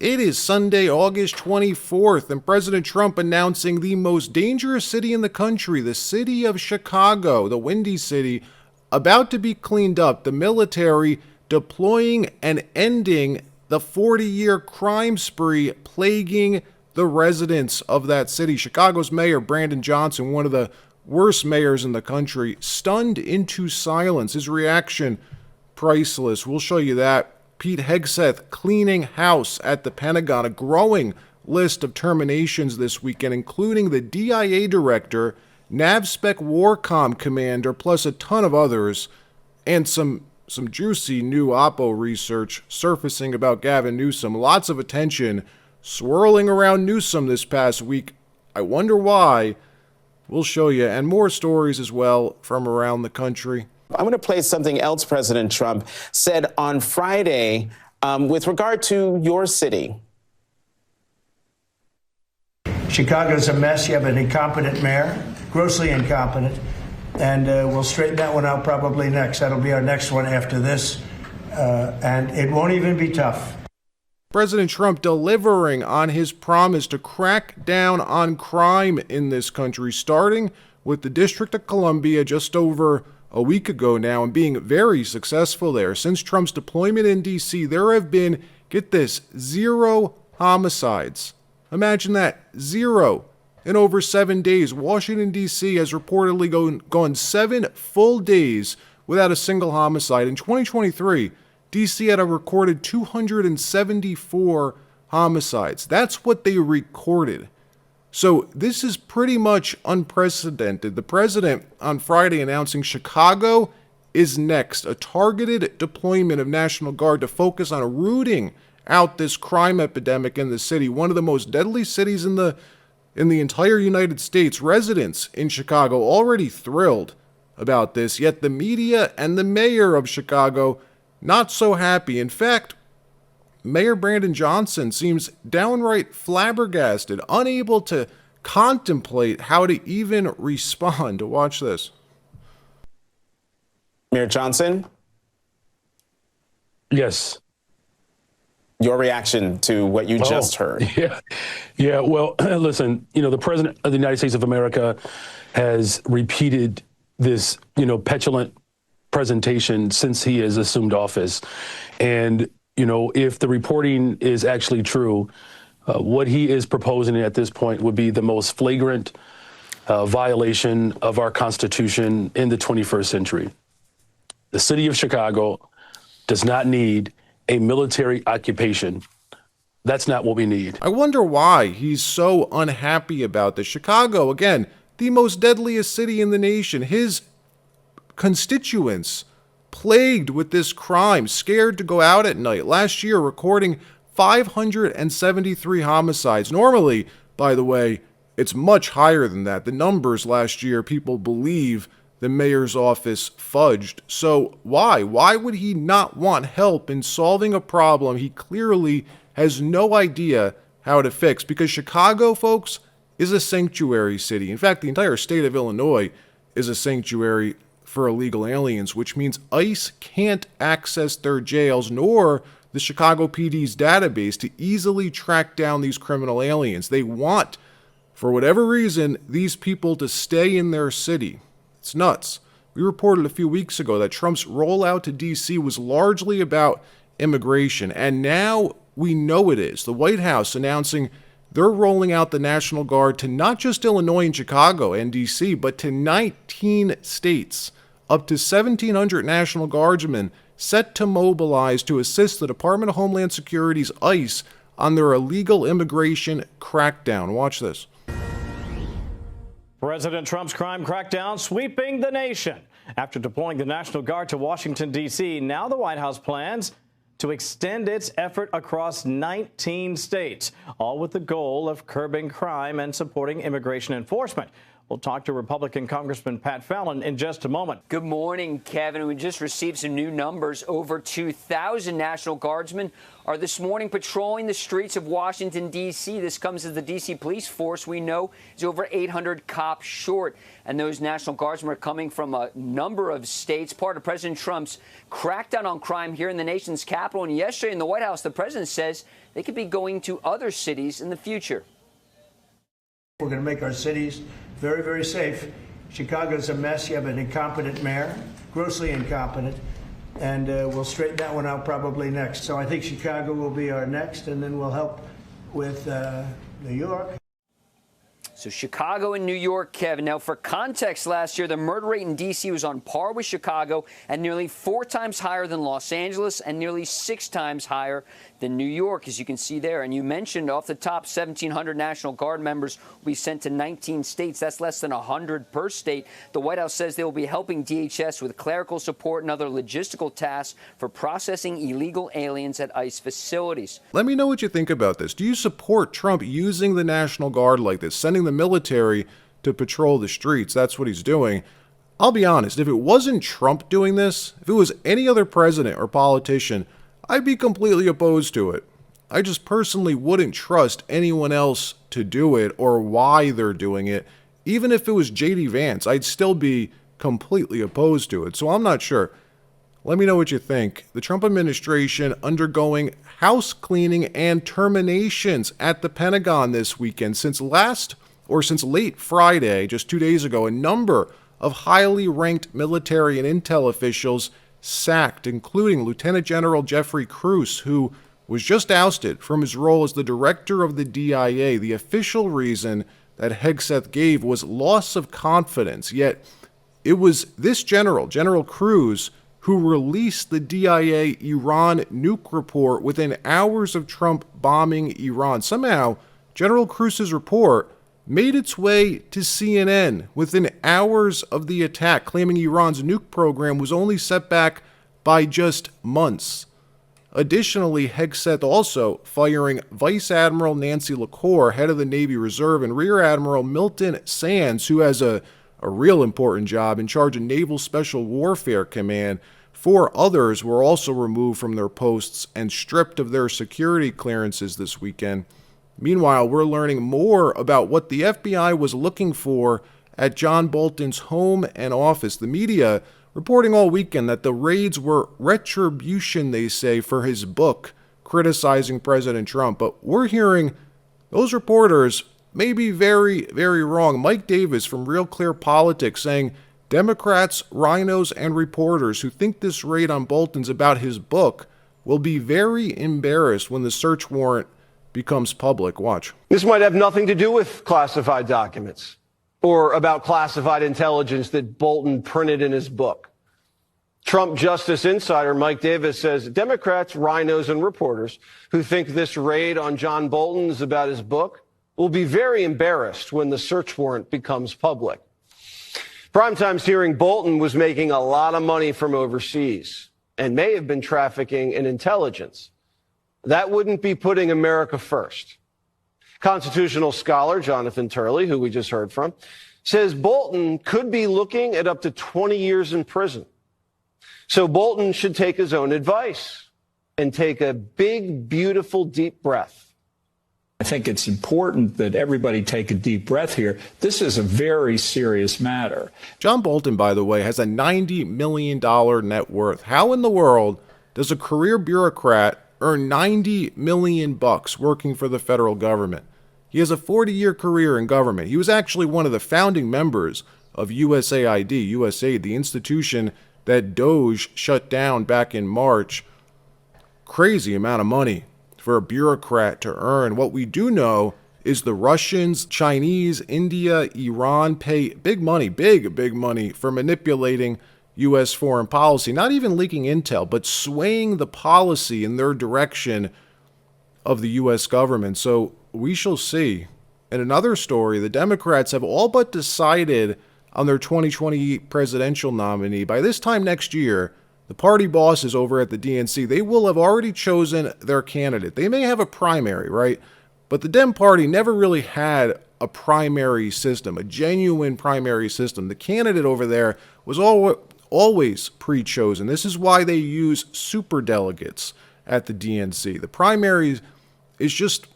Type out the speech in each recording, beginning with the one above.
It is Sunday, August 24th, and President Trump announcing the most dangerous city in the country, the city of Chicago, the Windy City, about to be cleaned up, the military deploying and ending the 40-year crime spree plaguing the residents of that city. Chicago's Mayor Brandon Johnson, one of the worst mayors in the country, stunned into silence. His reaction, priceless. We'll show you that. Pete Hegseth cleaning house at the Pentagon, a growing list of terminations this weekend, including the DIA director, NavSpec Warcom commander, plus a ton of others, and some juicy new Oppo research surfacing about Gavin Newsome. Lots of attention swirling around Newsome this past week. I wonder why. We'll show you, and more stories as well from around the country. I'm going to play something else President Trump said on Friday with regard to your city. Chicago's a mess. You have an incompetent mayor, grossly incompetent, and we'll straighten that one out probably next. That'll be our next one after this, and it won't even be tough. President Trump delivering on his promise to crack down on crime in this country, starting with the District of Columbia just over a week ago now, and being very successful there. Since Trump's deployment in D.C., there have been, get this, 0 homicides. Imagine that, 0 in over 7 days. Washington, D.C. has reportedly gone 7 full days without a single homicide. In 2023, D.C. had a recorded 274 homicides. That's what they recorded. So this is pretty much unprecedented. The president on Friday announcing Chicago is next, a targeted deployment of National Guard to focus on rooting out this crime epidemic in the city, one of the most deadly cities in the entire United States. Residents in Chicago already thrilled about this, yet the media and the mayor of Chicago not so happy. In fact, Mayor Brandon Johnson seems downright flabbergasted, unable to contemplate how to even respond. Watch this. Mayor Johnson? Yes. Your reaction to what you just heard. Yeah. Well, listen, the President of the United States of America has repeated this, petulant presentation since he has assumed office. And if the reporting is actually true, what he is proposing at this point would be the most flagrant violation of our Constitution in the 21st century. The city of Chicago does not need a military occupation. That's not what we need. I wonder why he's so unhappy about this. Chicago, again, the most deadliest city in the nation. His constituents plagued with this crime, scared to go out at night. Last year, recording 573 homicides. Normally, by the way, it's much higher than that. The numbers last year, people believe the mayor's office fudged. So why? Why would he not want help in solving a problem he clearly has no idea how to fix? Because Chicago, folks, is a sanctuary city. In fact, the entire state of Illinois is a sanctuary for illegal aliens, which means ICE can't access their jails nor the Chicago PD's database to easily track down these criminal aliens. They want, for whatever reason, these people to stay in their city. It's nuts. We reported a few weeks ago that Trump's rollout to D.C. was largely about immigration, and now we know it is. The White House announcing they're rolling out the National Guard to not just Illinois and Chicago and D.C., but to 19 states. Up to 1,700 National Guardsmen set to mobilize to assist the Department of Homeland Security's ICE on their illegal immigration crackdown. Watch this. President Trump's crime crackdown sweeping the nation. After deploying the National Guard to Washington, D.C., now the White House plans to extend its effort across 19 states, all with the goal of curbing crime and supporting immigration enforcement. We'll talk to Republican Congressman Pat Fallon in just a moment. Good morning, Kevin. We just received some new numbers. Over 2,000 National Guardsmen are this morning patrolling the streets of Washington, D.C. This comes as the D.C. police force, we know, is over 800 cops short. And those National Guardsmen are coming from a number of states, part of President Trump's crackdown on crime here in the nation's capital. And yesterday in the White House, the president says they could be going to other cities in the future. We're going to make our cities very, very safe. Chicago's a mess. You have an incompetent mayor, grossly incompetent, and we'll straighten that one out probably next. So I think Chicago will be our next, and then we'll help with New York. So Chicago and New York, Kevin. Now, for context, last year, the murder rate in D.C. was on par with Chicago and nearly 4 times higher than Los Angeles and nearly 6 times higher than New York, as you can see there. And you mentioned off the top, 1,700 National Guard members will be sent to 19 states. That's less than 100 per state. The White House says they will be helping DHS with clerical support and other logistical tasks for processing illegal aliens at ICE facilities. Let me know what you think about this. Do you support Trump using the National Guard like this, sending the military to patrol the streets? That's what he's doing. I'll be honest, if it wasn't Trump doing this, if it was any other president or politician, I'd be completely opposed to it. I just personally wouldn't trust anyone else to do it or why they're doing it. Even if it was J.D. Vance, I'd still be completely opposed to it. So I'm not sure. Let me know what you think. The Trump administration undergoing house cleaning and terminations at the Pentagon this weekend. Since late Friday, just 2 days ago, a number of highly ranked military and intel officials sacked, including Lieutenant General Jeffrey Cruz, who was just ousted from his role as the director of the DIA. The official reason that Hegseth gave was loss of confidence, yet it was this General Cruz, who released the DIA Iran nuke report within hours of Trump bombing Iran. Somehow, General Cruz's report made its way to CNN within hours of the attack, claiming Iran's nuke program was only set back by just months. Additionally, Hegseth also firing Vice Admiral Nancy LaCour, head of the Navy Reserve, and Rear Admiral Milton Sands, who has a real important job in charge of Naval Special Warfare Command. 4 others were also removed from their posts and stripped of their security clearances this weekend. Meanwhile, we're learning more about what the FBI was looking for at John Bolton's home and office. The media reporting all weekend that the raids were retribution, they say, for his book criticizing President Trump. But we're hearing those reporters may be very, very wrong. Mike Davis from Real Clear Politics saying Democrats, rhinos, and reporters who think this raid on Bolton's about his book will be very embarrassed when the search warrant becomes public. Watch. This might have nothing to do with classified documents or about classified intelligence that Bolton printed in his book. Trump Justice Insider Mike Davis says Democrats, rhinos, and reporters who think this raid on John Bolton is about his book will be very embarrassed when the search warrant becomes public. Primetime's hearing Bolton was making a lot of money from overseas and may have been trafficking in intelligence. That wouldn't be putting America first. Constitutional scholar Jonathan Turley, who we just heard from, says Bolton could be looking at up to 20 years in prison. So Bolton should take his own advice and take a big, beautiful, deep breath. I think it's important that everybody take a deep breath here. This is a very serious matter. John Bolton, by the way, has a $90 million net worth. How in the world does a career bureaucrat earn $90 million working for the federal government? He has a 40-year career in government. He was actually one of the founding members of USAID, the institution that Doge shut down back in March. Crazy amount of money for a bureaucrat to earn. What we do know is the Russians, Chinese, India, Iran pay big money for manipulating U.S. foreign policy, not even leaking intel, but swaying the policy in their direction of the U.S. government. So we shall see. In another story, the Democrats have all but decided on their 2020 presidential nominee. By this time next year, the party bosses over at the DNC, they will have already chosen their candidate. They may have a primary, right? But the Dem Party never really had a primary system, a genuine primary system. The candidate over there was always pre-chosen. This is why they use superdelegates at the DNC. The primary is just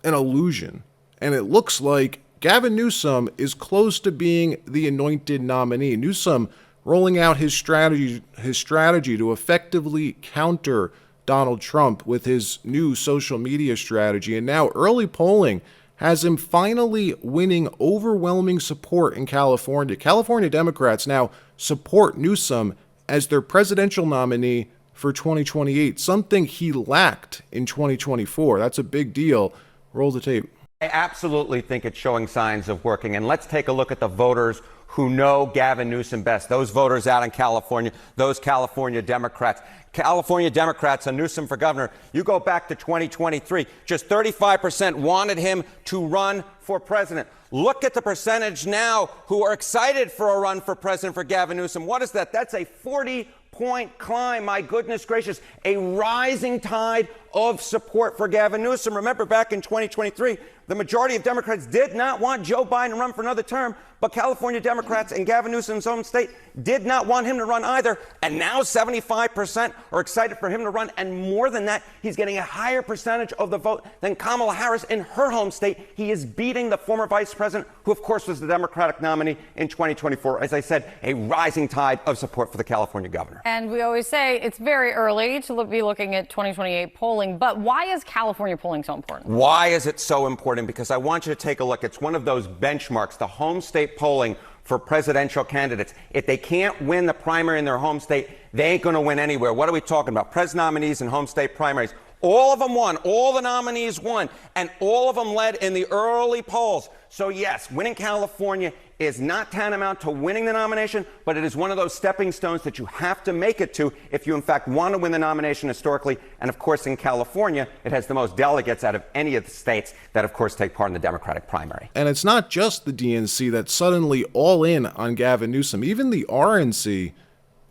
an illusion, and it looks like Gavin Newsom is close to being the anointed nominee. Newsom rolling out his strategy to effectively counter Donald Trump with his new social media strategy, and now early polling has him finally winning overwhelming support in California. California Democrats now support Newsom as their presidential nominee for 2028, something he lacked in 2024. That's a big deal. Roll the tape. I absolutely think it's showing signs of working. And let's take a look at the voters who know Gavin Newsom best. Those voters out in California, those California Democrats. California Democrats and Newsom for governor, you go back to 2023, just 35% wanted him to run for president. Look at the percentage now who are excited for a run for president for Gavin Newsom. What is that? That's a 40-point climb. My goodness gracious, a rising tide of support for Gavin Newsom. Remember, back in 2023, the majority of Democrats did not want Joe Biden to run for another term, but California Democrats in Gavin Newsom's home state did not want him to run either. And now 75% are excited for him to run. And more than that, he's getting a higher percentage of the vote than Kamala Harris in her home state. He is beating the former vice president, who, of course, was the Democratic nominee in 2024. As I said, a rising tide of support for the California governor. And we always say it's very early to be looking at 2028 polling. But why is California polling so important? Why is it so important? Because I want you to take a look. It's one of those benchmarks, the home state polling for presidential candidates. If they can't win the primary in their home state, they ain't going to win anywhere. What are we talking about? Pres nominees and home state primaries. All of them won. All the nominees won. And all of them led in the early polls. So, yes, winning California is not tantamount to winning the nomination, but it is one of those stepping stones that you have to make it to if you, in fact, want to win the nomination historically. And, of course, in California, it has the most delegates out of any of the states that, of course, take part in the Democratic primary. And it's not just the DNC that's suddenly all in on Gavin Newsom. Even the RNC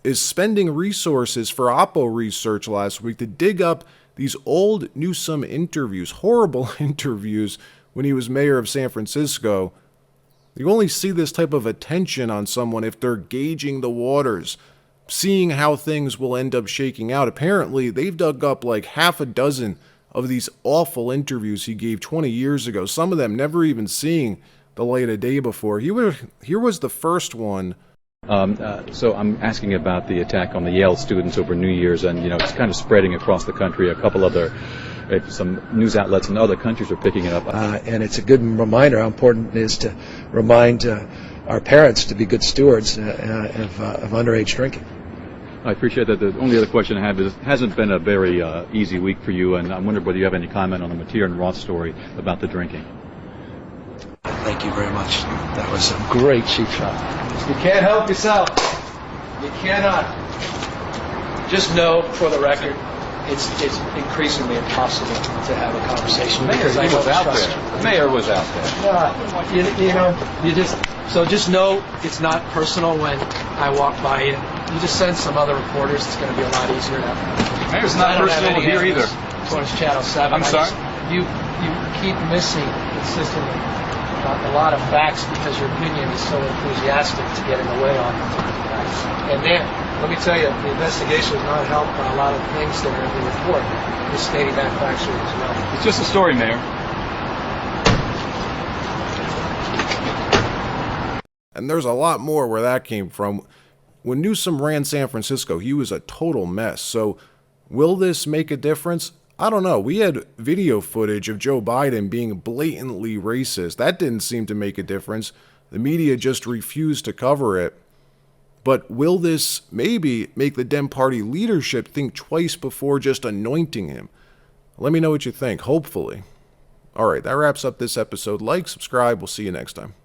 is spending resources for Oppo research last week to dig up these old Newsom interviews, horrible interviews when he was mayor of San Francisco. You only see this type of attention on someone if they're gauging the waters, seeing how things will end up shaking out. Apparently, they've dug up like half a dozen of these awful interviews he gave 20 years ago, some of them never even seeing the light of day before. Here was the first one. So I'm asking about the attack on the Yale students over New Year's, and it's kind of spreading across the country. A couple other, some news outlets in other countries are picking it up. And it's a good reminder how important it is to remind our parents to be good stewards of underage drinking. I appreciate that. The only other question I have is, it hasn't been a very easy week for you, and I'm wondering whether you have any comment on the Mateer and Roth story about the drinking. Thank you very much. That was a great cheap shot. You can't help yourself. You cannot. Just know, for the record, it's increasingly impossible to have a conversation. The mayor was out there. Just know it's not personal when I walk by you. You just send some other reporters. It's going to be a lot easier now. Mayor's not personal here either. Towards Channel 7. I'm sorry? You keep missing consistently a lot of facts because your opinion is so enthusiastic to getting away on it. And then, let me tell you, the investigation is not helped by a lot of things that are in the report. Just stating that factually as well. It's just a story, Mayor. And there's a lot more where that came from. When Newsom ran San Francisco, he was a total mess. So will this make a difference? I don't know. We had video footage of Joe Biden being blatantly racist. That didn't seem to make a difference. The media just refused to cover it. But will this maybe make the Dem Party leadership think twice before just anointing him? Let me know what you think, hopefully. All right, that wraps up this episode. Like, subscribe. We'll see you next time.